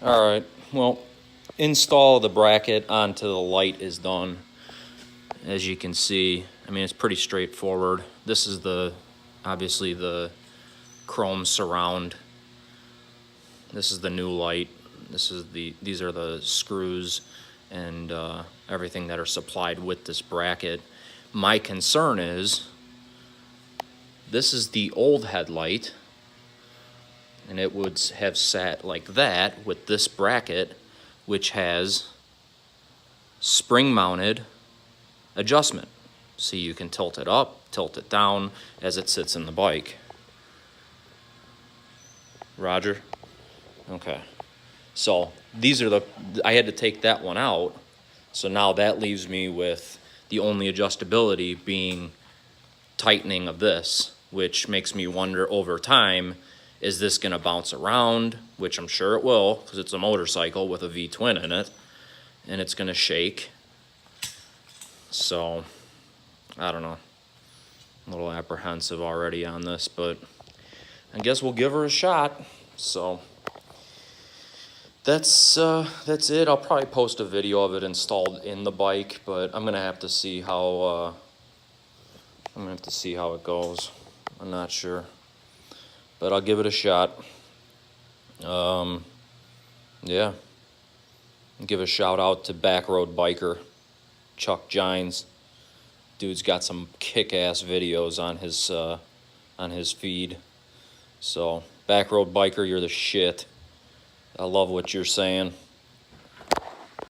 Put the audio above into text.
All right, well, install the bracket onto the light is done. As you can see, I mean, it's pretty straightforward. This is obviously the chrome surround. This is the new light. These are the screws and everything that are supplied with this bracket. My concern is, this is the old headlight, and it would have sat like that with this bracket, which has spring-mounted adjustment. So you can tilt it up, tilt it down as it sits in the bike. Roger? Okay. So I had to take that one out. So now that leaves me with the only adjustability being tightening of this, which makes me wonder over time, is this gonna bounce around? Which I'm sure it will, because it's a motorcycle with a V-twin in it, and it's gonna shake. So, I don't know. I'm a little apprehensive already on this, but I guess we'll give her a shot. So that's it. I'll probably post a video of it installed in the bike, but I'm gonna have to see how it goes. I'm not sure, but I'll give it a shot. Yeah. Give a shout out to Backroad Biker, Chuck Gines. Dude's got some kick-ass videos on his feed. So, Backroad Biker, you're the shit. I love what you're saying.